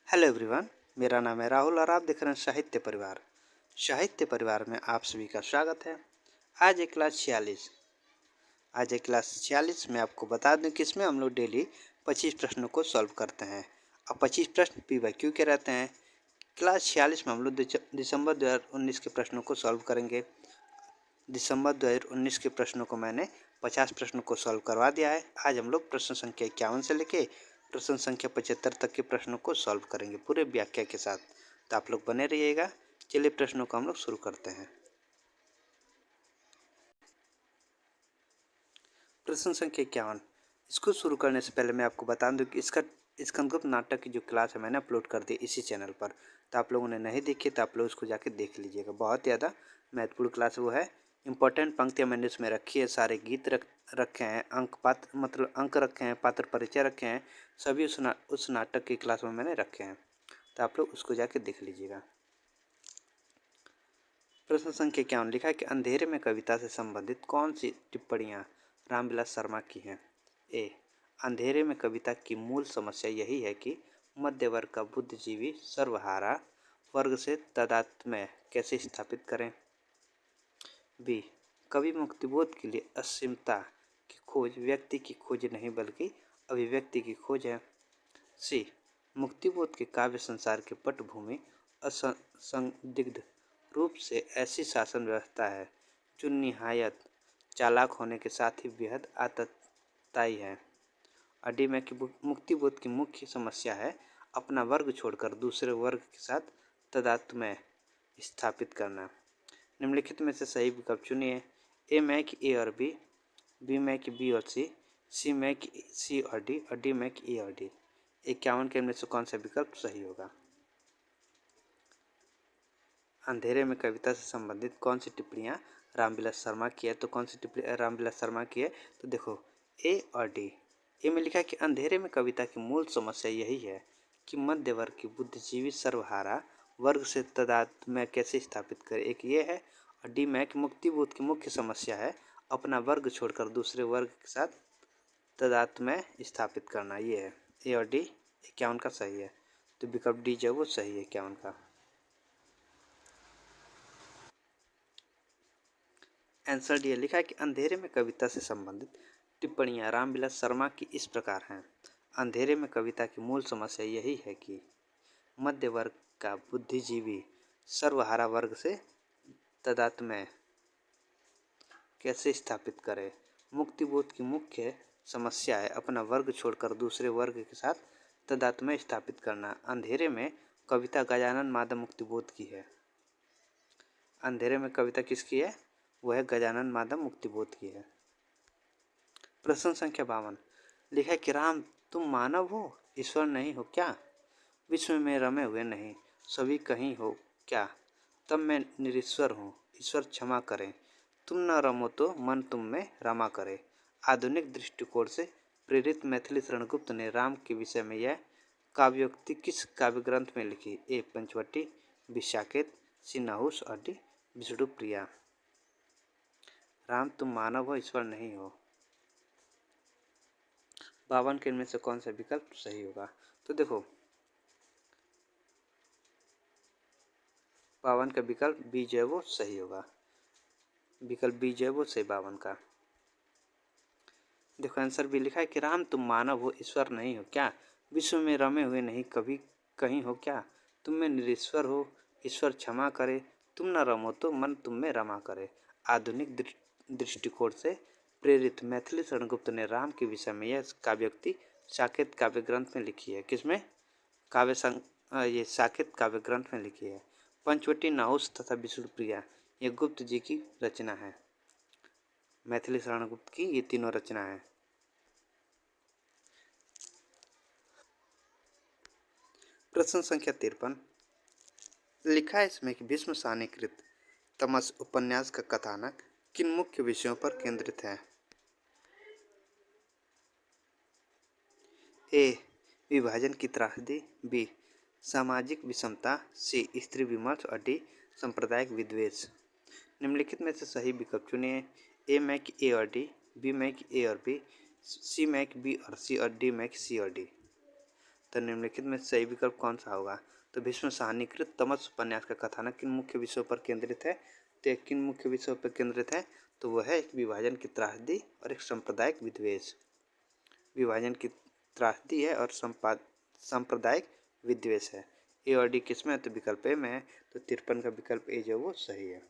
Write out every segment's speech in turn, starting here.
Hello everyone, मेरा नाम है राहुल और आप देख रहे हैं साहित्य परिवार। साहित्य परिवार में आप सभी का स्वागत है। आज एक क्लास 46 में आपको बता दूं कि इसमें हम लोग डेली 25 प्रश्नों को सॉल्व करते हैं और 25 प्रश्न PYQ के रहते हैं। क्लास 46 में हम लोग दिसंबर 2019 के प्रश्नों को सॉल्व करेंगे। दिसंबर 2019 के प्रश्नों को मैंने 50 प्रश्नों को सॉल्व करवा दिया है। आज हम लोग प्रश्न संख्या 51 से लेके प्रश्न संख्या 75 तक के प्रश्नों को सॉल्व करेंगे पूरे व्याख्या के साथ। तो आप लोग बने रहिएगा। चलिए प्रश्नों को हम लोग शुरू करते हैं। प्रश्न संख्या 51। इसको शुरू करने से पहले मैं आपको बता दूं कि इसका स्कंदगुप्त नाटक की जो क्लास है मैंने अपलोड कर दी इसी चैनल पर। तो आप लोगों ने नहीं देखी तो आप लोग उसको जाके देख लीजिएगा। बहुत ज़्यादा महत्वपूर्ण क्लास वो है। इंपॉर्टेंट पंक्तियाँ मैंने उसमें रखी है। सारे गीत रखे हैं, अंक पात्र मतलब अंक रखे हैं, पात्र परिचय रखे हैं, सभी उस नाटक की क्लास में मैंने रखे हैं। तो आप लोग उसको जाके देख लीजिएगा। प्रश्न संख्या 51 लिखा है कि अंधेरे में कविता से संबंधित कौन सी टिप्पणियाँ रामविलास शर्मा की हैं। ए, अंधेरे में कविता की मूल समस्या यही है कि मध्य वर्ग का बुद्धिजीवी सर्वहारा वर्ग से तादात्म्य कैसे स्थापित करें। बी, कवि मुक्तिबोध के लिए असीमता की खोज व्यक्ति की खोज नहीं बल्कि अभिव्यक्ति की खोज है। सी, मुक्तिबोध के काव्य संसार की पटभूमि असंदिग्ध रूप से ऐसी शासन व्यवस्था है जो निहायत चालाक होने के साथ ही बेहद आतताई है। अडी में कि मुक्तिबोध की मुख्य समस्या है अपना वर्ग छोड़कर दूसरे वर्ग के साथ तादात्म्य स्थापित करना। निम्नलिखित में से सही विकल्प चुनिए। ए में कि ए और बी में कि बी और सी में कि सी और डी में कि ए और डी। 51 के इनमें से कौन सा विकल्प सही होगा। अंधेरे में कविता से संबंधित कौन सी टिप्पणियाँ रामविलास शर्मा की है। तो कौन सी टिप्पणी रामविलास शर्मा की है। तो देखो ए और डी। ए में लिखा है कि अंधेरे में कविता की मूल समस्या यही है कि मध्य वर्ग की बुद्धिजीवी सर्वहारा वर्ग से तादात्म्य कैसे स्थापित करे। एक ये है। और डी में कि मुक्तिबोध की मुख्य समस्या है अपना वर्ग छोड़कर दूसरे वर्ग के साथ तादात्म्य स्थापित करना। ये है ए और डी। 51 का सही है। तो विकल्प डी जो वो सही है 51 का। आंसर डी लिखा है कि अंधेरे में कविता से संबंधित टिप्पणियाँ रामविलास शर्मा की इस प्रकार हैं। अंधेरे में कविता की मूल समस्या यही है कि मध्य वर्ग का बुद्धिजीवी सर्वहारा वर्ग से तादात्म्य कैसे स्थापित करे। मुक्तिबोध की मुख्य समस्या है अपना वर्ग छोड़कर दूसरे वर्ग के साथ तादात्म्य स्थापित करना। अंधेरे में कविता गजानन माधव मुक्तिबोध की है। अंधेरे में कविता किसकी है। वह है गजानन माधव मुक्तिबोध की है। प्रश्न संख्या 52 लिखा है कि राम तुम मानव हो ईश्वर नहीं हो क्या। विश्व में रमे हुए नहीं सभी कहीं हो क्या। तब मैं निरीश्वर हूँ ईश्वर क्षमा करें। तुम न रमो तो मन तुम में रमा करे। आधुनिक दृष्टिकोण से प्रेरित मैथिली शरणगुप्त ने राम के विषय में यह काव्योक्ति किस काव्य ग्रंथ में लिखी। ए, पंचवटी, बी, साकेत, सी, नहुस और डी, विष्णुप्रिया। राम तुम मानव हो ईश्वर नहीं हो। 52 के इनमें से कौन सा विकल्प सही होगा। तो देखो 52 का विकल्प बी जो है वो सही होगा। विकल्प बी जो है वो सही 52 का। देखो आंसर भी लिखा है कि राम तुम मानव हो ईश्वर नहीं हो क्या। विश्व में रमे हुए नहीं कभी कहीं हो क्या। तुम में निरीश्वर हो ईश्वर क्षमा करे। तुम न रमो तो मन तुम में रमा करे। आधुनिक दृष्टिकोण से प्रेरित मैथिली शरणगुप्त ने राम के विषय में यह काव्योक्ति साकेत काव्य ग्रंथ में लिखी है। किसमें ये साकेत काव्य ग्रंथ में लिखी है। पंचवटी, नहुस तथा विष्णुप्रिया ये गुप्त जी की रचना है। मैथिली शरणगुप्त की ये तीनों रचना है। प्रश्न संख्या 53 लिखा है इसमें कि भीष्म सानीकृत तमस उपन्यास का कथानक किन मुख्य विषयों पर केंद्रित है। ए, विभाजन की त्रासदी, बी, सामाजिक विषमता, सी, स्त्री विमर्श और डी, सांप्रदायिक विद्वेष। निम्नलिखित में से सही विकल्प चुनिए। ए में कि ए और डी, बी में कि ए और बी, सी में कि बी और सी और डी में कि सी और डी। तो निम्नलिखित में सही विकल्प कौन सा होगा? तो भीष्म साहनीकृत तमस उपन्यास का कथानक किन मुख्य विषयों पर केंद्रित है? तो किन मुख्य विषयों पर केंद्रित है? तो वह है एक विभाजन की त्रासदी और एक सांप्रदायिक विद्वेष। विभाजन की त्रासदी है और सांप्रदायिक विद्वेष है। ए और डी किस में है? तो विकल्प ए में है। तो 53 का विकल्प ए जो वो सही है।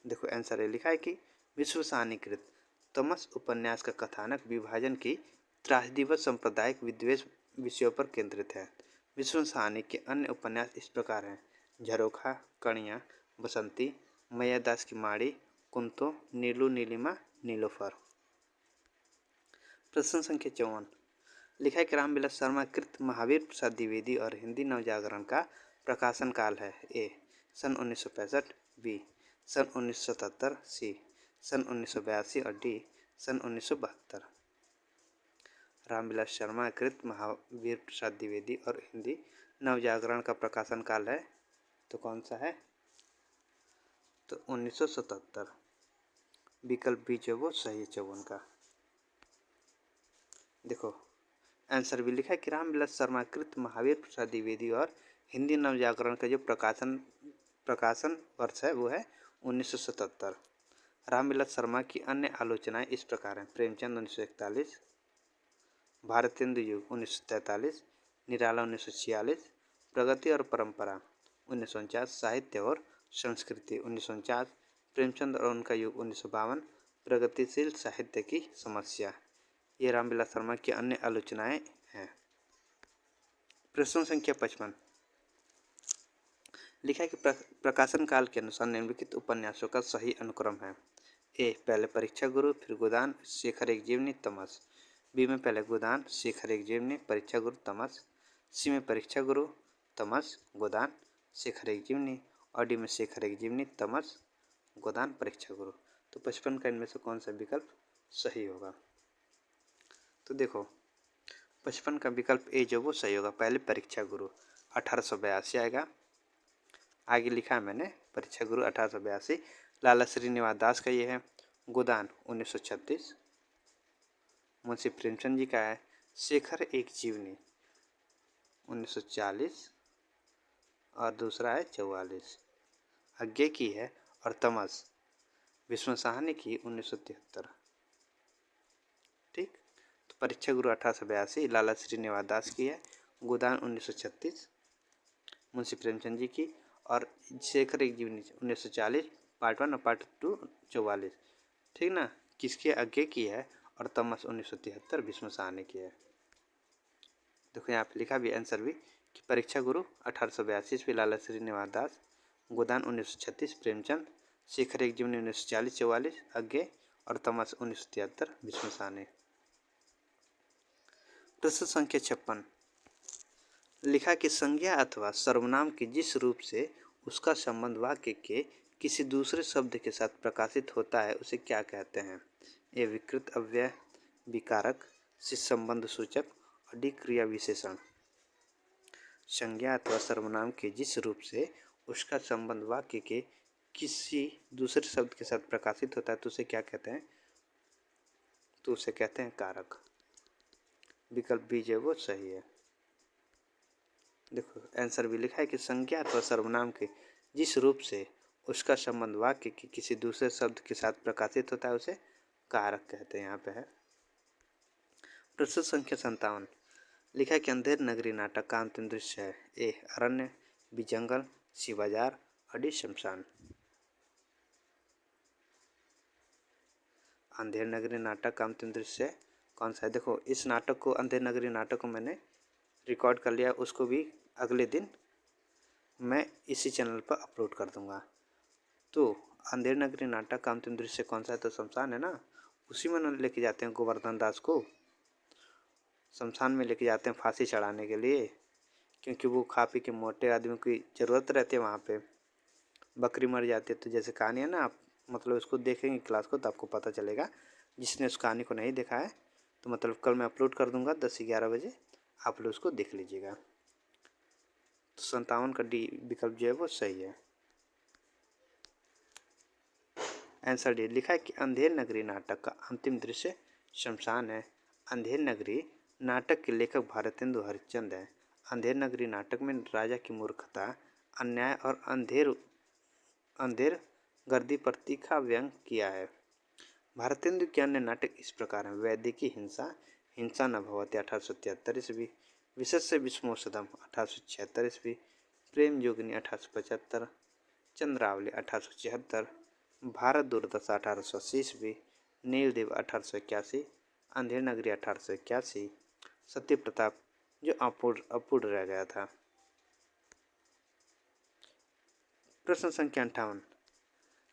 देखो आंसर है, लिखा है कि विश्व साहनीकृत तमस उपन्यास का कथानक विभाजन की त्रासदी व सांप्रदायिक विद्वेष विषयों पर केंद्रित है। विश्व साहनी के अन्य उपन्यास इस प्रकार हैं: झरोखा, कणियाँ, बसंती, मैयादास की माड़ी, कुंतो, नीलू नीलिमा, नीलोफर। प्रश्न संख्या 54, लिखा है कि रामविलास शर्मा कृत महावीर प्रसाद द्विवेदी और हिंदी नवजागरण का प्रकाशन काल है। ए सन 1965, बी सन 1977, सी सन 1982 और डी सन 1972। रामविलास शर्मा कृत महावीर प्रसाद द्विवेदी और हिंदी नवजागरण का प्रकाशन काल है, तो कौन सा है? तो 1977। विकल्प बी जो वो सही है 54 का। देखो आंसर भी लिखा है कि रामविलास शर्मा कृत महावीर प्रसाद द्विवेदी और हिंदी नवजागरण का जो प्रकाशन वर्ष है वो है 1977। रामविलास शर्मा की अन्य आलोचनाएं इस प्रकार हैं: प्रेमचंद 1941, भारतेंदु युग 1943, निराला 1946, प्रगति और परंपरा 1949, साहित्य और संस्कृति 1949, प्रेमचंद और उनका युग 1952, प्रगतिशील साहित्य की समस्या। ये रामविलास शर्मा की अन्य आलोचनाएं हैं। प्रश्न संख्या 55, लिखा है कि प्रकाशन काल के अनुसार निम्नलिखित उपन्यासों का सही अनुक्रम है। ए पहले परीक्षा गुरु, फिर गोदान, शेखर एक जीवनी, तमस। बी में पहले गोदान, शेखर एक जीवनी, परीक्षा गुरु, तमस। सी में परीक्षा गुरु, तमस, गोदान, शेखर एक जीवनी और डी में शेखर एक जीवनी, तमस, गोदान, परीक्षा गुरु। तो 55 का इनमें से कौन सा विकल्प सही होगा? तो देखो 55 का विकल्प ए जो वो सही होगा, पहले परीक्षा गुरु 1882 आएगा। आगे लिखा है मैंने परीक्षा गुरु 1882, लाला श्रीनिवास दास का ये है। गोदान 1936 मुंशी प्रेमचंद जी का है। शेखर एक जीवनी 1940 और दूसरा है 44। आगे की है और तमस विष्णु साहनी की 1973। ठीक, तो परीक्षा गुरु 1882 लाला श्रीनिवास दास की है। गोदान 1936 मुंशी प्रेमचंद जी की और शेखर एक जीवनी 1940 पार्ट 1 और पार्ट 2 44। ठीक ना, किसके आगे की है और तमस 1973 विष्णु साहनी की है। देखो यहाँ पे लिखा भी आंसर भी कि परीक्षा गुरु 1882 ईस्वी लाला श्रीनिवास दास, गोदान 1936 प्रेमचंद, शेखर एक जीवनी 1940-44 आगे और तमस 1973 विष्णु साहनी। प्रश्न संख्या 56, लिखा कि संज्ञा अथवा सर्वनाम के जिस रूप से उसका संबंध वाक्य के किसी दूसरे शब्द के साथ प्रकाशित होता है उसे क्या कहते हैं? ए विकृत अव्यय, बी कारक, सी संबंध सूचक और डी क्रिया विशेषण। संज्ञा अथवा सर्वनाम के जिस रूप से उसका संबंध वाक्य के किसी दूसरे शब्द के साथ प्रकाशित होता है तो उसे क्या कहते हैं? तो उसे कहते हैं कारक। विकल्प बी जो वो सही है। देखो आंसर भी लिखा है कि संज्ञा अथवा सर्वनाम के जिस रूप से उसका संबंध वाक्य के किसी दूसरे शब्द के साथ प्रकाशित होता है उसे कारक कहते हैं। यहाँ पे है। प्रश्न संख्या 57, लिखा है कि अंधेर नगरी नाटक का अंतिम दृश्य है। ए अरण्य, बी जंगल, सी बाजार और डी शमशान। अंधेर नगरी नाटक का अंतिम दृश्य कौन सा है? देखो इस नाटक को, अंधेर नगरी नाटक को मैंने रिकॉर्ड कर लिया, उसको भी अगले दिन मैं इसी चैनल पर अपलोड कर दूंगा। तो अंधेर नगरी नाटक का अंतिम दृश्य कौन सा है? तो शमशान है ना, उसी में लेके जाते हैं गोवर्धन दास को, शमशान में लेके जाते हैं फांसी चढ़ाने के लिए, क्योंकि वो खा पी के मोटे आदमी की ज़रूरत रहती है वहाँ पे। बकरी मर जाती है, तो जैसे कहानी है ना, आप मतलब उसको देखेंगे क्लास को तो आपको पता चलेगा। जिसने उस कहानी को नहीं देखा है तो मतलब कल मैं अपलोड कर दूंगा 10 से 11 बजे, आप लोग उसको देख लीजिएगा। तो 57 का डी विकल्प जो है वो सही है। आंसर डी, लिखा है कि अंधेर नगरी नाटक का अंतिम दृश्य शमशान है। अंधेर नगरी नाटक के लेखक भारतेंदु हरिश्चंद्र हैं। अंधेर नगरी नाटक में राजा की मूर्खता, अन्याय और अंधेर गर्दी पर तीखा व्यंग किया है। भारतेंदु के अन्य नाटक इस प्रकार हैं: वैदिकी हिंसा, हिंसा न भवति 1873 ईस्वी, विशस्य विष्णोषधम 1876 ईस्वी, प्रेम योगिनी 1875, चंद्रावली 1876, भारत दुर्दशा 1880 ईस्वी, नीलदेव 1881, अंधेर नगरी 1881, सत्य प्रताप जो अपूर्ण रह गया था। प्रश्न संख्या 58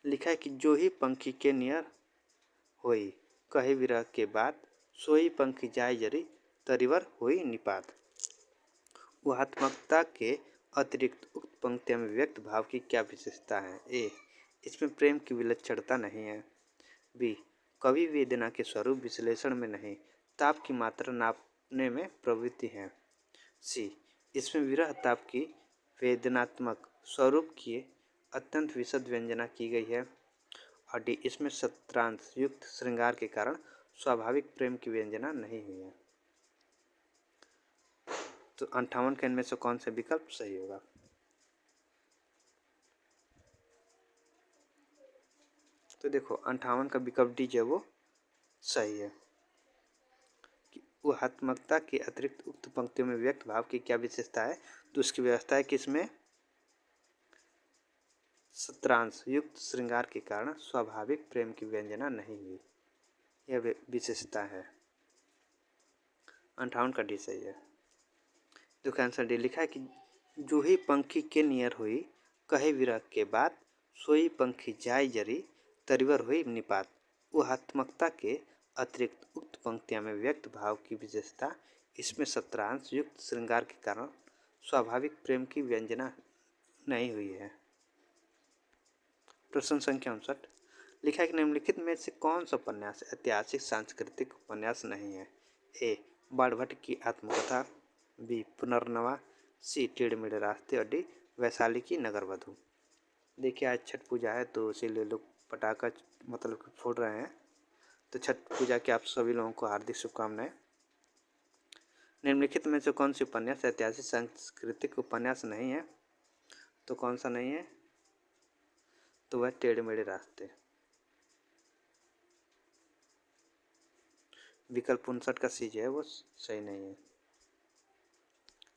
लिखा है कि जो ही पंखी के नियर होई कहे विरह के बाद, सोई पंखी जाय जरी तरिवर होई निपात। ऊहात्मकता के अतिरिक्त उक्त पंक्तियों में व्यक्त भाव की क्या विशेषता है? ए, इसमें प्रेम की विलक्षणता नहीं है। बी, कवि वेदना के स्वरूप विश्लेषण में नहीं, ताप की मात्रा नापने में प्रवृत्ति है। सी, इसमें विरह ताप की वेदनात्मक स्वरूप की अत्यंत विशद व्यंजना की गई है। और डी, इसमें सत्रांश युक्त श्रृंगार के कारण स्वाभाविक प्रेम की व्यंजना नहीं हुई है। तो 58 के इनमें से कौन सा विकल्प सही होगा? तो देखो 58 का विकल्प डी जो है वो सही है। ऊहात्मकता के अतिरिक्त उक्त पंक्तियों में व्यक्त भाव की क्या विशेषता है? तो उसकी व्यवस्था है कि इसमें सत्रांश युक्त श्रृंगार के कारण स्वाभाविक प्रेम की व्यंजना नहीं हुई, यह विशेषता है। 58 का डी सही है। देखो आंसर डी लिखा है कि जो ही पंखी के नियर हुई कहे विरह के बाद, सोई पंखी जाय जरी तरिवर हुई निपात। ऊहात्मकता के अतिरिक्त उक्त पंक्तियों में व्यक्त भाव की विशेषता, इसमें सत्रांश युक्त श्रृंगार के कारण स्वाभाविक प्रेम की व्यंजना नहीं हुई है। प्रश्न संख्या 59 लिखा है कि निम्नलिखित में से कौन सा उपन्यास ऐतिहासिक सांस्कृतिक उपन्यास नहीं है? ए, बाणभट्ट की आत्मकथा, बी, पुनर्नवा, सी, टेढ़े मेढ़े रास्ते और डी, वैशाली की नगरवधू। देखिए आज छठ पूजा है तो इसीलिए लोग पटाखा मतलब फोड़ रहे हैं। तो छठ पूजा की आप सभी लोगों को हार्दिक शुभकामनाएं। निम्नलिखित में से कौन सी उपन्यास ऐतिहासिक सांस्कृतिक उपन्यास नहीं है? तो कौन सा नहीं है? तो वह टेढ़े मेढ़े रास्ते। विकल्प 59 का सी जो है वो सही नहीं है।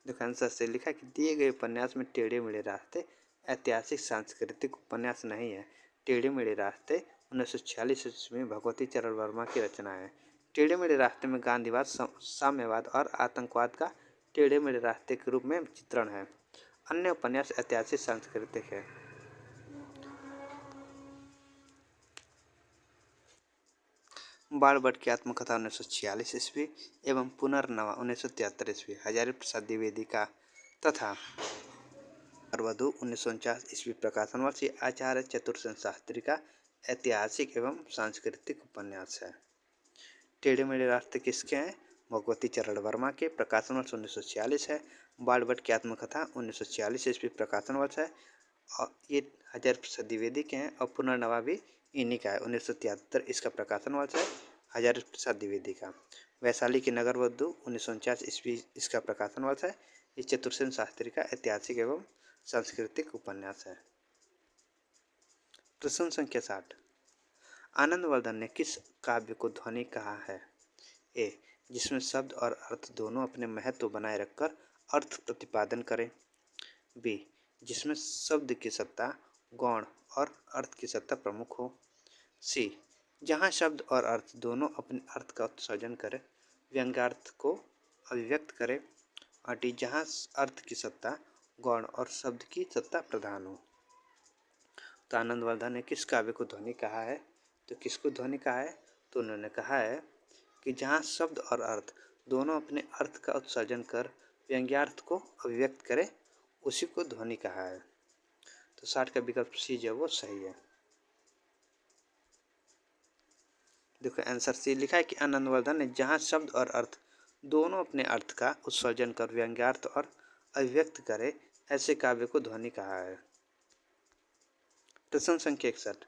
देखो आंसर से लिखा कि दिए गए उपन्यास में टेढ़े मेढ़े रास्ते ऐतिहासिक सांस्कृतिक उपन्यास नहीं है। टेढ़े मेढ़े रास्ते 1946 ईस्वी में भगवती चरण वर्मा की रचना है। टेढ़े मेढ़े रास्ते में गांधीवाद, साम्यवाद और आतंकवाद का टेढ़े मेढ़े रास्ते के रूप में चित्रण है। अन्य उपन्यास ऐतिहासिक सांस्कृतिक है। बाणभट्ट की आत्मकथा 1946 ईस्वी एवं पुनर्नवा 1973 ईस्वी, हजारी प्रसाद द्विवेदी का तथा नगरवधू 1949 ईस्वी प्रकाशन वर्ष आचार्य चतुरसेन शास्त्री का ऐतिहासिक एवं सांस्कृतिक उपन्यास है। टेढ़े मेढ़े रास्ते किसके हैं? भगवती चरण वर्मा के, प्रकाशन वर्ष 1946 है। बाणभट्ट की आत्मकथा 1946 ईस्वी प्रकाशन वर्ष है और ये हजारी प्रसाद द्विवेदी के हैं। और पुनर्नवा भी इन्हीं का है, 1973 इसका प्रकाशन वर्ष है हजारी प्रसाद द्विवेदी का। वैशाली की नगरवधू 1949 ईस्वी इसका प्रकाशन वर्ष है। ये चतुरसेन शास्त्री का ऐतिहासिक एवं सांस्कृतिक उपन्यास है। प्रश्न संख्या 60 आनंदवर्धन ने किस काव्य को ध्वनि कहा है? ए, जिसमें शब्द और अर्थ दोनों अपने महत्व बनाए रखकर अर्थ प्रतिपादन करें। बी, जिसमें शब्द की सत्ता गौण और अर्थ की सत्ता प्रमुख हो। सी, जहाँ शब्द और अर्थ दोनों अपने अर्थ का उत्सर्जन करें, व्यंग्यार्थ को अभिव्यक्त करें। और डी, जहाँ अर्थ की सत्ता गौण और शब्द की सत्ता प्रधान हो। तो आनंदवर्धन ने किस काव्य को ध्वनि कहा है? तो किसको ध्वनि कहा है? तो उन्होंने कहा है कि जहाँ शब्द और अर्थ दोनों अपने अर्थ का उत्सर्जन कर व्यंग्यार्थ को अभिव्यक्त करें, उसी को ध्वनि कहा है। तो 60 का विकल्प सी जो वो सही है। देखो आंसर सी लिखा है कि आनंदवर्धन ने जहाँ शब्द और अर्थ दोनों अपने अर्थ का उत्सर्जन कर व्यंग्यार्थ और अभिव्यक्त करे, ऐसे काव्य को ध्वनि कहा है। प्रश्न संख्या 61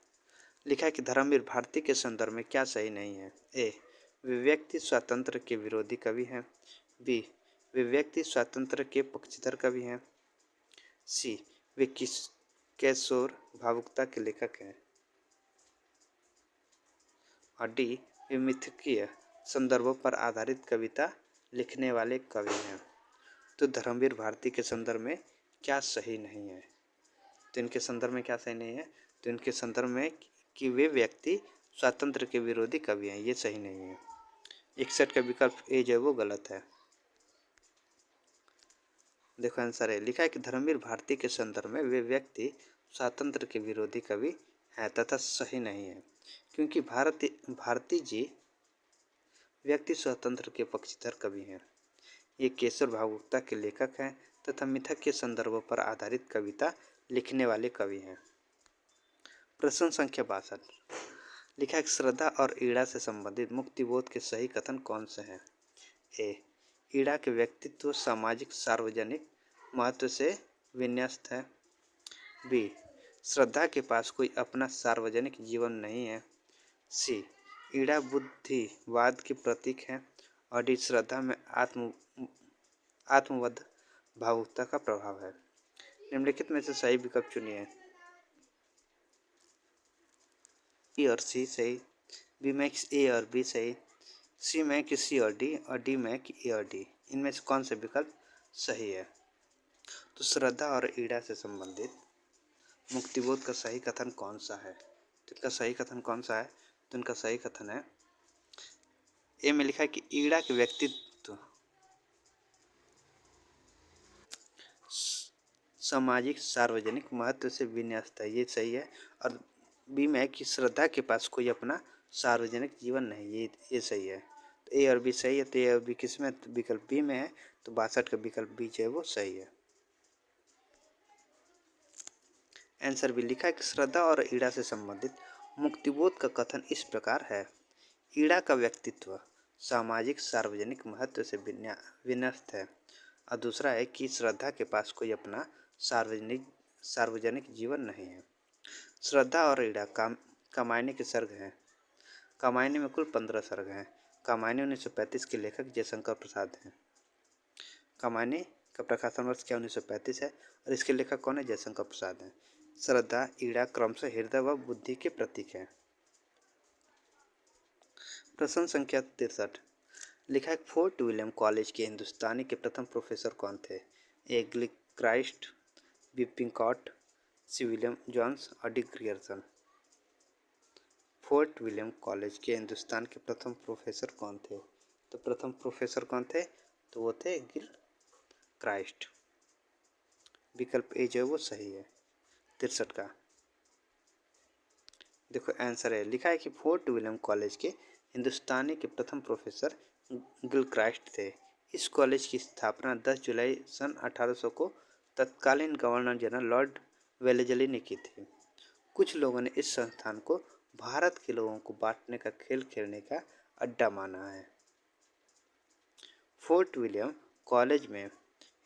लिखा है कि धर्मवीर भारती के संदर्भ में क्या सही नहीं है? ए, वे व्यक्ति स्वातंत्र के विरोधी कवि हैं। बी, वे व्यक्ति स्वातंत्र के पक्षधर कवि हैं। सी, वे किशोर भावुकता के लेखक हैं। और डी, वे मिथकीय संदर्भों पर आधारित कविता लिखने वाले कवि हैं। तो धर्मवीर भारती के संदर्भ में क्या सही नहीं है? तो इनके संदर्भ में क्या सही नहीं है? तो इनके संदर्भ में कि वे व्यक्ति स्वातंत्र के विरोधी कवि हैं, ये सही नहीं है। 61 का विकल्प ए जो है वो गलत है। देखो आंसर है, लिखा है कि धर्मवीर भारती के संदर्भ में वे व्यक्ति स्वातंत्र के विरोधी कवि हैं तथा सही नहीं है, क्योंकि भारती जी व्यक्ति स्वतंत्र के पक्षधर कवि हैं। ये केशव भावुकता के लेखक हैं तथा मिथक के संदर्भों पर आधारित कविता लिखने वाले कवि हैं। प्रश्न संख्या 62, लिखा है श्रद्धा और ईड़ा से संबंधित मुक्तिबोध के सही कथन कौन से हैं? ए, ईड़ा के व्यक्तित्व सामाजिक सार्वजनिक महत्व से विन्यस्त है। बी, श्रद्धा के पास कोई अपना सार्वजनिक जीवन नहीं है। सी, ईड़ा बुद्धिवाद के प्रतीक है। और डी, श्रद्धा में आत्मवध भावुकता का प्रभाव है। निम्नलिखित में से सही विकल्प चुनिए। बी और सी सही, बी में ए और बी सही, सी में कि सी और डी में कि ए और डी। इनमें से कौन सा विकल्प सही है? तो श्रद्धा और ईड़ा से संबंधित मुक्तिबोध का सही कथन कौन सा है? तो इनका सही कथन कौन सा है? तो इनका सही कथन है ए में लिखा है कि ईड़ा के व्यक्तित्व सामाजिक सार्वजनिक महत्व से विन्यस्त है, ये सही है। और बी में कि श्रद्धा के पास कोई अपना सार्वजनिक जीवन नहीं, ये सही है। तो ए और बी सही है। तो ए और बी किस में? तो विकल्प बी में है। तो 62 का विकल्प बी जो है वो सही है। आंसर भी लिखा है कि श्रद्धा और ईड़ा से संबंधित मुक्तिबोध का कथन इस प्रकार है। ईड़ा का व्यक्तित्व सामाजिक सार्वजनिक महत्व से विन्यस्त है। और दूसरा है कि श्रद्धा के पास कोई अपना सार्वजनिक जीवन नहीं है। श्रद्धा और ईड़ा कामायनी के सर्ग हैं। कामायनी में कुल 15 सर्ग हैं। कामायनी 1935 के लेखक जयशंकर प्रसाद हैं। कामायनी का प्रकाशन वर्ष क्या 1935 है और इसके लेखक कौन है? जयशंकर प्रसाद हैं। श्रद्धा ईड़ा क्रमशः हृदय व बुद्धि के प्रतीक हैं। प्रश्न संख्या 63, लिखा है फोर्ट विलियम कॉलेज के हिंदुस्तानी के प्रथम प्रोफेसर कौन थे? A Gilchrist, B Pincott, C William Jones और D Grierson. Fort William College के हिंदुस्तान के प्रथम प्रोफेसर कौन थे? तो प्रथम प्रोफेसर कौन थे? तो वो थे गिलक्राइस्ट। विकल्प ए जो है वो सही है 63 का। देखो आंसर है, लिखा है कि फोर्ट विलियम कॉलेज के हिंदुस्तानी के प्रथम प्रोफेसर गिलक्राइस्ट थे। इस कॉलेज की स्थापना 10 जुलाई सन 1800 को तत्कालीन गवर्नर जनरल लॉर्ड वेलेजली ने की थी। कुछ लोगों ने इस संस्थान को भारत के लोगों को बांटने का खेल खेलने का अड्डा माना है। फोर्ट विलियम कॉलेज में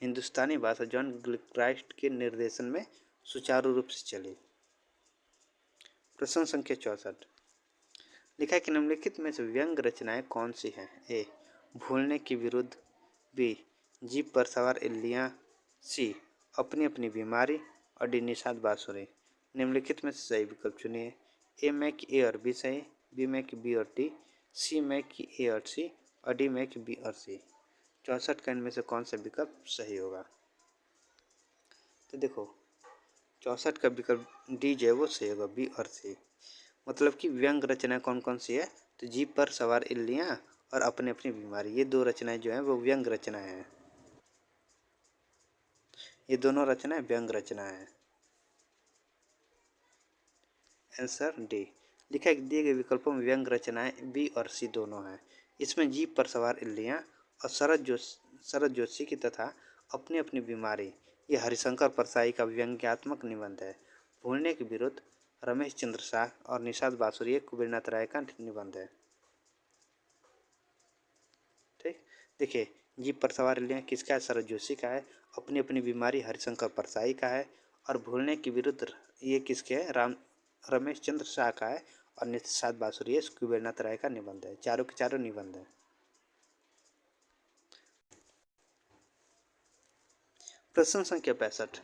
हिंदुस्तानी भाषा जॉन गिलक्राइस्ट के निर्देशन में सुचारू रूप से चली। प्रश्न संख्या 64, लिखा है कि निम्नलिखित में से व्यंग रचनाएं कौन सी हैं? ए, भूलने के विरुद्ध, बी, जीप पर सवार इल्लियाँ, सी, अपनी अपनी बीमारी और डी, निषाद बांसुरी। निम्नलिखित में से सही विकल्प चुनिए। ए में कि ए और बी सही, बी में कि बी और डी, सी में कि ए और सी और डी में कि बी और सी। 64 का इनमें से कौन सा विकल्प सही होगा? तो देखो 64 का विकल्प डी जो है वो सही होगा, बी और सी। मतलब कि व्यंग रचना कौन कौन सी है? तो जीप पर सवार इल्लियाँ और अपनी अपनी बीमारी, ये दो रचनाएं जो हैं वो व्यंग रचनाएं हैं। ये दोनों रचनाएं व्यंग रचनाएं हैं। Answer D. लिखा है दिए गए विकल्पों में व्यंग रचनाएं बी और सी दोनों हैं। इसमें जीप पर सवार इल्लियाँ और शरद जोशी की तथा अपनी अपनी बीमारी, ये हरिशंकर परसाई का व्यंग्यात्मक निबंध है। भूलने के विरुद्ध रमेश चंद्र शाह और निषाद बांसुरी कुबेरनाथ राय का निबंध है। ठीक, देखिए जीप पर सवार इल्लियाँ किसका है? शरद जोशी का है। अपनी अपनी बीमारी हरिशंकर परसाई का है। और भूलने के विरुद्ध ये किसके है? रमेश चंद्र शाह का है। और नित्य सात बाँसुरी कुबेरनाथ राय का निबंध है। चारों के चारों निबंध है। प्रश्न संख्या 65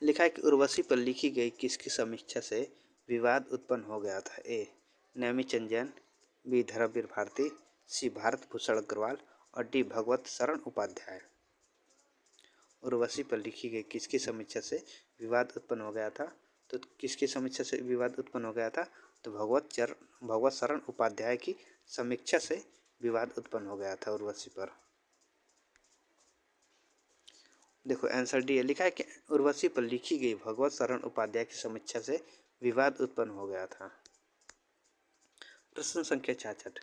लिखा है कि उर्वशी पर लिखी गई किसकी समीक्षा से विवाद उत्पन्न हो गया था। ए नेमिचंद जैन, बी धर्मवीर भारती, सी भारत भूषण अग्रवाल और डी भगवत शरण उपाध्याय। उर्वशी पर लिखी गई किसकी समीक्षा से विवाद उत्पन्न हो गया था? तो किसकी समीक्षा से विवाद उत्पन्न हो गया था? तो भगवत शरण उपाध्याय की समीक्षा से विवाद उत्पन्न हो गया था उर्वशी पर। देखो आंसर डी है। लिखा है कि उर्वशी पर लिखी गई भगवत शरण उपाध्याय की समीक्षा से विवाद उत्पन्न हो गया था। प्रश्न संख्या 66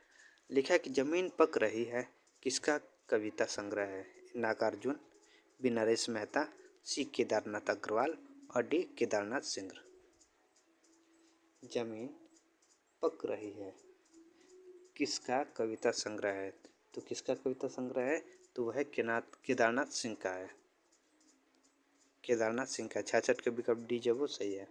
लिखा है कि जमीन पक रही है किसका कविता संग्रह है? नागार्जुन, बी नरेश मेहता, सी केदारनाथ अग्रवाल और डी केदारनाथ सिंह। जमीन पक रही है किसका कविता संग्रह है? तो किसका कविता संग्रह है? तो वह केदारनाथ सिंह का है। केदारनाथ सिंह का। 66 का विकल्प डी जो वो सही है।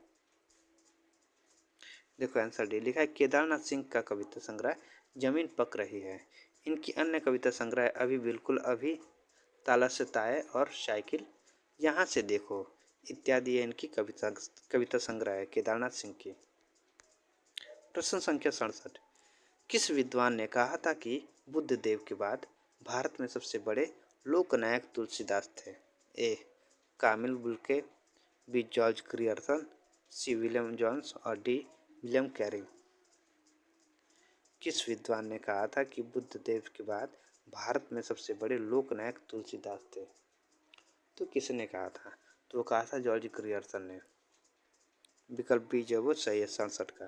देखो आंसर डी। लिखा है केदारनाथ सिंह का कविता संग्रह जमीन पक रही है। इनकी अन्य कविता संग्रह अभी बिल्कुल अभी, ताला से ताए और साइकिल, यहाँ से देखो इत्यादि है इनकी कविता संग्रह है केदारनाथ सिंह की। प्रश्न संख्या 67 किस विद्वान ने कहा था कि बुद्ध देव के बाद भारत में सबसे बड़े लोकनायक तुलसीदास थे? A Kamil Bulcke, B George Grierson, C William Jones और डी विलियम कैरी। किस विद्वान ने कहा था कि बुद्ध देव के बाद भारत में सबसे बड़े लोकनायक तुलसीदास थे? तो किसने कहा था? तो वो कहा था जॉर्ज ग्रियर्सन ने। विकल्प बी जो वो सही है 67 का।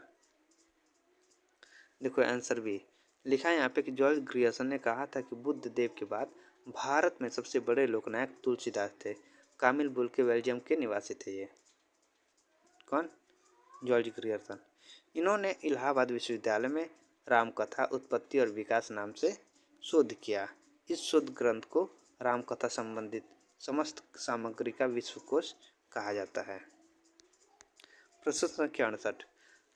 देखो आंसर बी। लिखा है यहाँ पे कि जॉर्ज ग्रियर्सन ने कहा था कि बुद्ध देव के बाद भारत में सबसे बड़े लोकनायक तुलसीदास थे। कामिल बुल्के बेल्जियम के निवासी थे ये। कौन? George Grierson. इन्होंने इलाहाबाद विश्वविद्यालय में रामकथा उत्पत्ति और विकास नाम से शोध किया। इस शोध ग्रंथ को रामकथा संबंधित समस्त सामग्री का विश्वकोश कहा जाता है। प्रश्न संख्या 68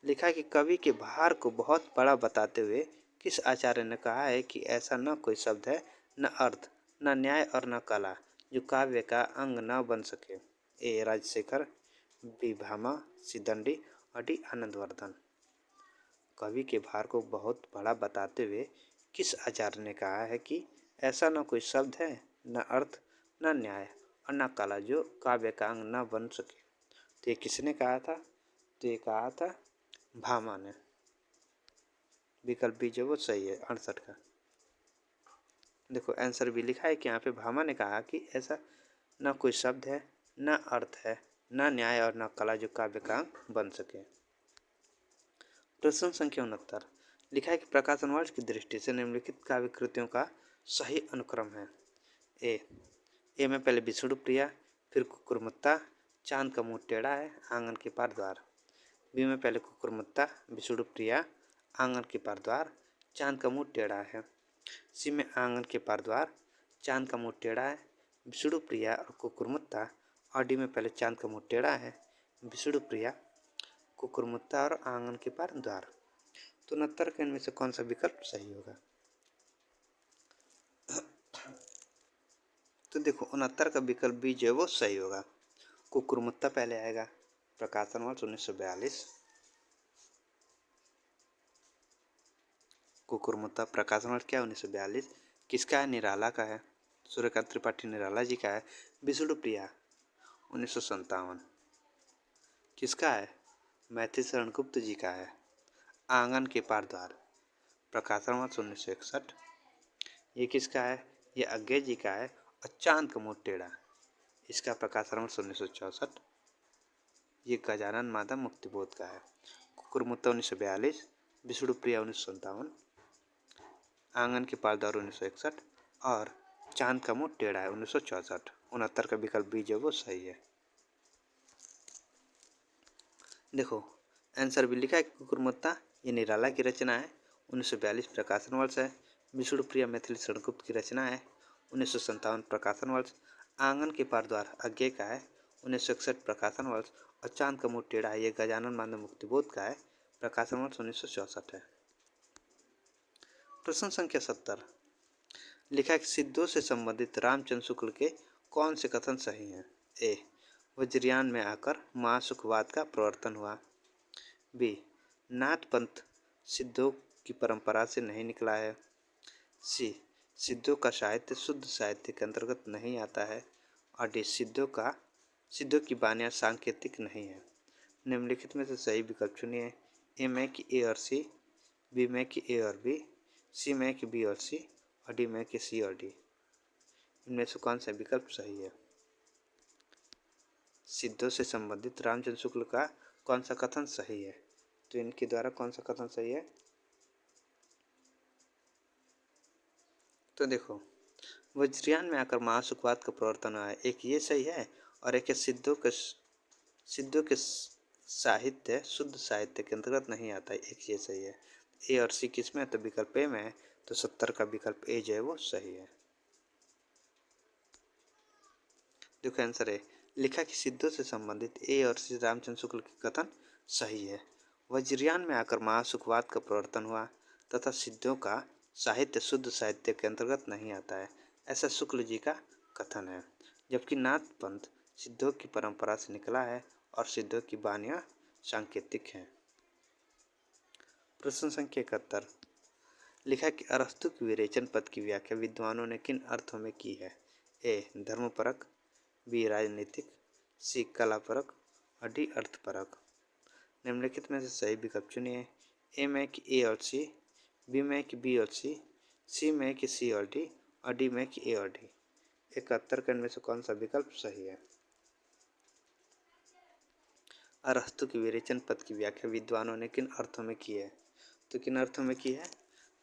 लिखा है कि कवि के भार को बहुत बड़ा बताते हुए किस आचार्य ने कहा है कि ऐसा न कोई शब्द है, न अर्थ, न न्याय और न कला जो काव्य का अंग न बन सके? ए राजशेखर, बी भामा, सी दंडी और डी आनंदवर्धन। कवि के भार को बहुत बड़ा बताते हुए किस आचार्य ने कहा है कि ऐसा न कोई शब्द है, न अर्थ, न न्याय और न कला जो काव्य का अंग न बन सके? तो ये किसने कहा था? तो ये कहा था भामा ने। विकल्प बी जो वो सही है 68 का। देखो आंसर भी लिखा है कि यहाँ पे भामा ने कहा कि ऐसा न कोई शब्द है, न अर्थ है, न न्याय और न कला जो काव्य का अंग बन सके। प्रश्न संख्या 69 लिखा है कि प्रकाशन वर्ष की दृष्टि से निम्नलिखित काव्य कृतियों का सही अनुक्रम है। ए में पहले विष्णु प्रिया, फिर कुकुरमुत्ता, चांद का मुंह टेढ़ा है, आंगन के पार द्वार। बी में पहले कुकुरमुत्ता, विष्णु प्रिया, आंगन के पार द्वार, चांद का मुंह टेढ़ा है। सी में आंगन के पार द्वार, चांद का मुंह टेढ़ा है, विष्णु प्रिया और कुकुरमुत्ता। और डी में पहले चांद का मुंह टेढ़ा है, विष्णु प्रिया, कुकुरमुत्ता और आंगन के पार द्वार। तो 69 के इनमें से कौन सा विकल्प सही होगा? तो देखो 69 का विकल्प बी जो है वो सही होगा। कुकुरमुत्ता पहले आएगा। प्रकाशन वर्ष 1942। कुकुरमुत्ता प्रकाशन वर्ष क्या है? 1942। किसका है? निराला का है। सूर्यकांत त्रिपाठी निराला जी का है। विष्णु प्रिया 1957। किसका है? मैथिली शरण गुप्त जी का है। आंगन के पार द्वार प्रकाशन वर्ष 1961। ये किसका है? ये अज्ञे जी का है। और चांद का मुंह टेढ़ा, इसका प्रकाशन वर्ष 1964। ये गजानन माधव मुक्तिबोध का है। कुकुरमुत्ता 1942, विष्णु प्रिया 1957, आंगन के पार द्वार 1961 और चांद का मुंह टेढ़ा है 1964। 69 का विकल्प बी जो वो सही है। देखो आंसर भी लिखा है कुकुरमुत्ता ये निराला की रचना है। 1942 प्रकाशन वर्ष है। विष्णु प्रिया मैथिली शरण गुप्त की रचना है। 1957 प्रकाशन वर्ष। आंगन के पार द्वार अज्ञे का है। 1961 प्रकाशन वर्ष। और चांद का मुंह टेढ़ा है ये गजानन माधव मुक्तिबोध का है। प्रकाशन वर्ष 1964 है। प्रश्न संख्या 70, लिखा है कि सिद्धों से संबंधित रामचंद्र शुक्ल के कौन से कथन सही हैं? ए, वज्रयान में आकर महासुखवाद का प्रवर्तन हुआ। बी, नाथ पंथ सिद्धों की परंपरा से नहीं निकला है। सी, सिद्धों का साहित्य शुद्ध साहित्य के अंतर्गत नहीं आता है। और डी, सिद्धों की वानियाँ सांकेतिक नहीं है। निम्नलिखित में से सही विकल्प चुनिए। ए में कि ए और सी, बी में कि ए और बी, सी में कि बी और सी, और डी में कि सी और डी। इनमें से कौन सा विकल्प सही है? सिद्धों से संबंधित रामचंद्र शुक्ल का कौन सा कथन सही है? तो इनके द्वारा कौन सा कथन सही है? तो देखो, वज्रयान में आकर महासुखवाद का प्रवर्तन हुआ है, एक ये सही है, और एक सिद्धों के साहित्य शुद्ध साहित्य के अंतर्गत नहीं आता है, एक ये सही है। ए और सी किस में है? तो विकल्प ए में है, तो 70 का विकल्प ए जो है वो सही है। देखो आंसर है, लिखा कि सिद्धों से संबंधित ए और सी रामचंद्र शुक्ल के कथन सही है। वज्रयान में आकर महासुखवाद का प्रवर्तन हुआ तथा सिद्धों का साहित्य शुद्ध साहित्य के अंतर्गत नहीं आता है, ऐसा शुक्ल जी का कथन है। जबकि नाथ पंथ सिद्धों की परंपरा से निकला है और सिद्धों की वानियाँ सांकेतिक हैं। प्रश्न संख्या 71, लिखा कि अरस्तु की विरेचन पद की व्याख्या विद्वानों ने किन अर्थों में की है? ए, धर्मपरक, बी, राजनीतिक, सी, कलापरक, और डी, अर्थपरक। निम्नलिखित में से सही विकल्प चुनिए। ए में कि ए और सी, बी में कि बी और सी में कि सी और डी, और डी में कि ए और डी। 71 के इनमें से कौन सा विकल्प सही है? अरस्तु की विरेचन पद की व्याख्या विद्वानों ने किन अर्थों में की है? तो किन अर्थों में की है?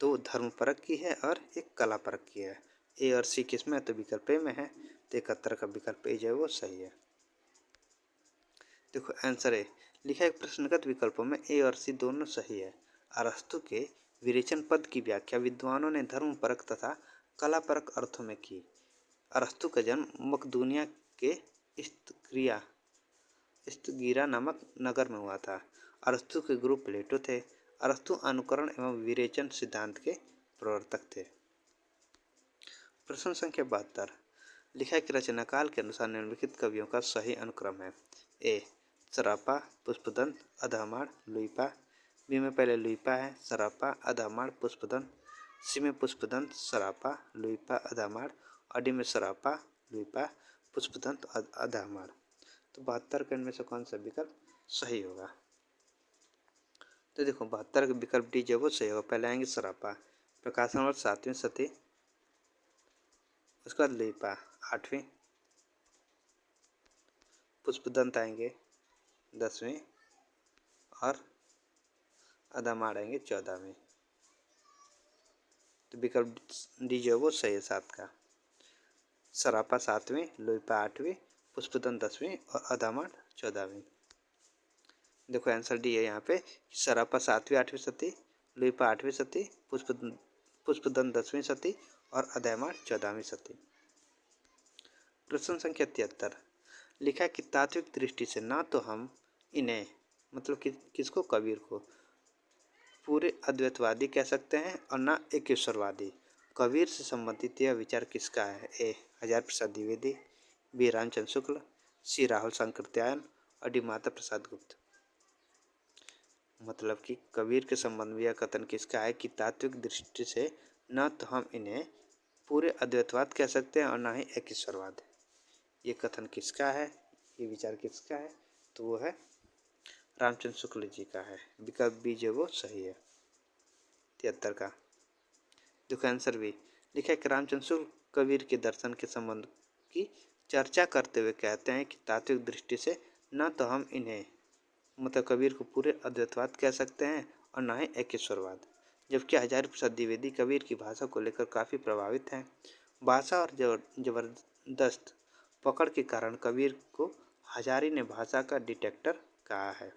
तो धर्मपरक की है और एक कलापरक की है। ए और सी किस में है? तो विकल्प ए में है, तो 71 का विकल्प ए जो है वो सही है। देखो आंसर है, लिखा है प्रश्नगत विकल्पों में ए और सी दोनों सही है। अरस्तु के विरेचन पद की व्याख्या विद्वानों ने धर्मपरक तथा कलापरक अर्थों में की। अरस्तु का जन्म मकदूनिया के इस्तगीरा नामक नगर में हुआ था। अरस्तु के गुरु प्लेटो थे। अरस्तु अनुकरण एवं विरेचन सिद्धांत के प्रवर्तक थे। प्रश्न संख्या 72, लिखा है कि रचनाकाल के अनुसार निम्नलिखित कवियों का सही अनुक्रम है। ए, सरापा, पुष्पदंत, अधमाड़, लुइपा। बी में पहले लुइपा है, सरापा, अधमाड़, पुष्पदंत। सी में पुष्पदंत, सरापा, लुइपा, अधमाड़, और डी में सरापा, लुइपा, पुष्पदंत, अधमाड़। तो 72 के इनमें से कौन सा विकल्प सही होगा? तो देखो 72 का विकल्प डी जो वो सही होगा। पहले आएंगे सरापा, प्रकाशन वर्ष 7वीं शती, उसके बाद लुइपा 8वीं, पुष्पदंत आएंगे 10वीं, और अधमाड़ आएंगे 14वीं। तो विकल्प डी जो वो सही है 7 का। सरापा 7वीं, लुइपा 8वीं, पुष्पदंत 10वीं और अधमाड़ 14वीं। देखो आंसर डी है यहाँ पे, सरापा 7वीं 8वीं सती, लुइपा 8वीं सती, पुष्पदंत 10वीं सती और अधमाड़ 14वीं सती। प्रश्न संख्या 73, लिखा कि तात्विक दृष्टि से ना तो हम इन्हें मतलब कि किसको, कबीर को पूरे अद्वैतवादी कह सकते हैं और ना एकेश्वरवादी। कबीर से संबंधित यह विचार किसका है? ए, हजार प्रसाद द्विवेदी, बी, रामचंद्र शुक्ल, सी, राहुल सांकृत्यायन, और डी, माता प्रसाद गुप्त। मतलब कि कबीर के संबंध में यह कथन किसका है कि तात्विक दृष्टि से न तो हम इन्हें पूरे अद्वैतवाद कह सकते हैं और ना ही एकेश्वरवाद। ये कथन किसका है, ये विचार किसका है? तो वो है रामचंद्र शुक्ल जी का है। विकल्प बी जो वो सही है 73 का। देखो आंसर बी, लिखा है कि रामचंद्र शुक्ल कबीर के दर्शन के संबंध की चर्चा करते हुए कहते हैं कि तात्विक दृष्टि से न तो हम इन्हें मतलब कबीर को पूरे अद्वैतवाद कह सकते हैं और ना ही एकेश्वरवाद। जबकि हजारी प्रसाद द्विवेदी कबीर की भाषा को लेकर काफ़ी प्रभावित हैं। भाषा और जबरदस्त पकड़ के कारण कबीर को हजारी ने भाषा का डिटेक्टर कहा है।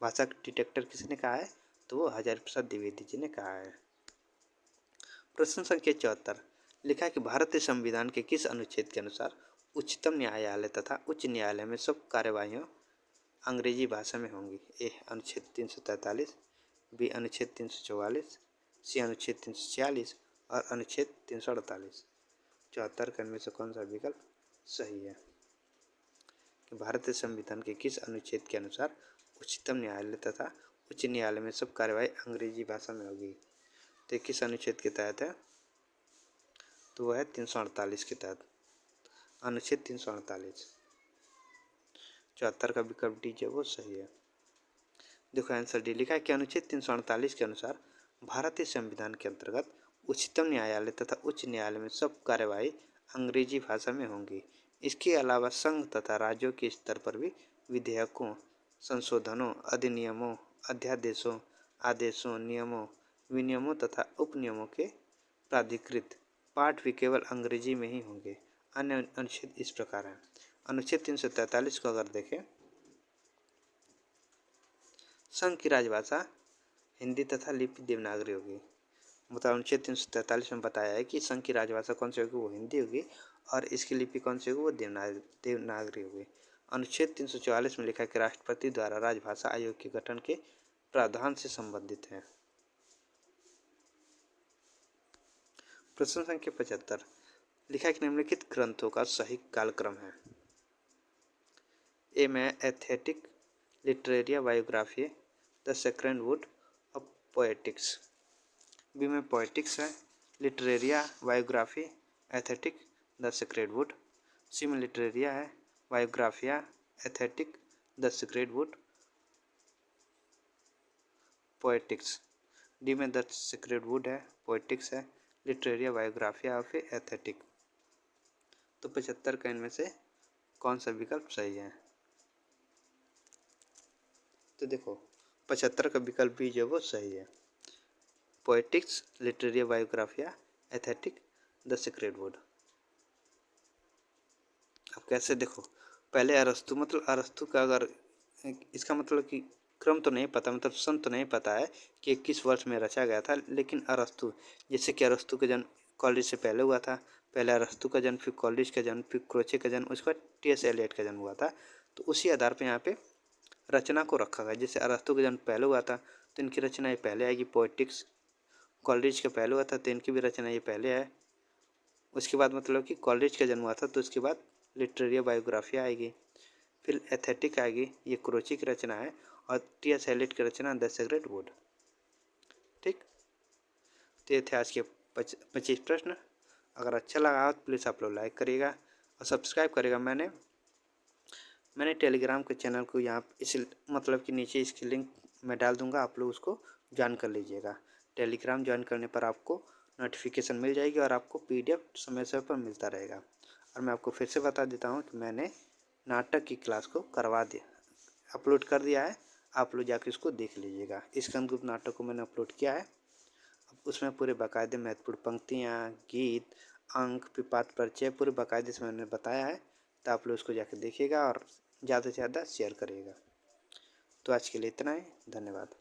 भाषा का डिटेक्टर किसने कहा है? तो वो हजारी प्रसाद द्विवेदी जी ने कहा है। प्रश्न संख्या 74, लिखा है कि भारतीय संविधान के किस अनुच्छेद के अनुसार उच्चतम न्यायालय तथा उच्च न्यायालय में सब कार्यवाहियों अंग्रेजी भाषा में होंगी। ए अनुच्छेद 343, बी अनुच्छेद 344, सी अनुच्छेद 346 और अनुच्छेद 348। 74 का इनमें से कौन सा विकल्प सही है कि भारतीय संविधान के किस अनुच्छेद के अनुसार उच्चतम न्यायालय तथा उच्च न्यायालय में सब कार्यवाही अंग्रेजी भाषा में होगी। तो किस अनुच्छेद के तहत है, तो वह है 348 के तहत, अनुच्छेद 348। 74 का विकल्प डी जो वो सही है। देखो आंसर डी लिखा है कि अनुच्छेद 348 के अनुसार भारतीय संविधान के अंतर्गत उच्चतम न्यायालय तथा उच्च न्यायालय में सब कार्यवाही अंग्रेजी भाषा में होंगी। इसके अलावा संघ तथा राज्यों के स्तर पर भी विधेयकों, संशोधनों, अधिनियमों, अध्यादेशों, आदेशों, नियमों, विनियमों तथा उपनियमों के प्राधिकृत पाठ भी केवल अंग्रेजी में ही होंगे। अन्य अनुच्छेद इस प्रकार हैं। अनुच्छेद 343 को अगर देखें, संघ की राजभाषा हिंदी तथा लिपि देवनागरी होगी। मतलब अनुच्छेद 343 में बताया है कि संघ की राजभाषा कौन सी होगी, वो हिंदी होगी और इसकी लिपि कौन सी होगी, वो देवनागरी होगी। अनुच्छेद 344 में लिखा है कि राष्ट्रपति द्वारा राजभाषा आयोग के गठन के प्रावधान से संबंधित है। प्रश्न संख्या 75 लिखा है कि निम्नलिखित ग्रंथों का सही कालक्रम है। ए में aesthetic literaria biography, the sacred wood of poetics. B में पोएटिक्स है, literaria biography, aesthetic, the sacred wood. C में लिटरेरिया है, biographia, aesthetic, the sacred wood, poetics. D में द सेक्रेड वुड है, पोएटिक्स है, लिटरेरिया बायोग्राफिया और फिर aesthetic. तो 75 का इनमें से कौन सा विकल्प सही है, तो देखो 75 का विकल्प भी जो वो सही है। Poetics, Literaria Biographia, aesthetic, the sacred would. अब कैसे देखो, पहले अरस्तु, मतलब अरस्तु का अगर इसका मतलब कि क्रम तो नहीं पता, मतलब सन तो नहीं पता है कि किस वर्ष में रचा गया था, लेकिन अरस्तु, जैसे कि अरस्तु का जन्म कॉलेज से पहले हुआ था, पहले अरस्तु का जन्म, फिर कॉलेज का जन्म, फिर क्रोचे का जन्म, उसके बाद टी.एस. एलियट का जन्म हुआ था। तो उसी आधार पर यहाँ पे रचना को रखा गया। जैसे अरस्तु का जन्म पहले हुआ था तो इनकी रचना ये पहले आएगी। पोएटिक्स कॉलेज का पहले हुआ था तो इनकी भी रचना ये पहले है। उसके बाद मतलब कि कॉलेज का जन्म हुआ था तो उसके बाद लिटरेरिया बायोग्राफी आएगी, फिर एस्थेटिक आएगी, ये क्रोची की रचना है, और टी.एस. एलियट की रचना द सेक्रेड वुड। ठीक, तो ये थे आज के 25 प्रश्न। अगर अच्छा लगा तो प्लीज़ आप लोग लाइक करिएगा और सब्सक्राइब करिएगा। मैंने टेलीग्राम के चैनल को यहाँ इस मतलब कि नीचे इसकी लिंक मैं डाल दूँगा, आप लोग उसको ज्वाइन कर लीजिएगा। टेलीग्राम ज्वाइन करने पर आपको नोटिफिकेशन मिल जाएगी और आपको PDF समय समय पर मिलता रहेगा। और मैं आपको फिर से बता देता हूँ कि मैंने नाटक की क्लास को अपलोड कर दिया है, आप लोग जाकर इसको देख लीजिएगा। स्कंदगुप्त नाटक को मैंने अपलोड किया है, उसमें पूरे बाकायदे महत्वपूर्ण पंक्तियाँ, गीत, अंक, विपात परिचय पूरे बाकायदे से मैंने बताया है। तो आप लोग उसको जाकर देखिएगा और ज़्यादा से ज़्यादा शेयर करिएगा। तो आज के लिए इतना ही, धन्यवाद।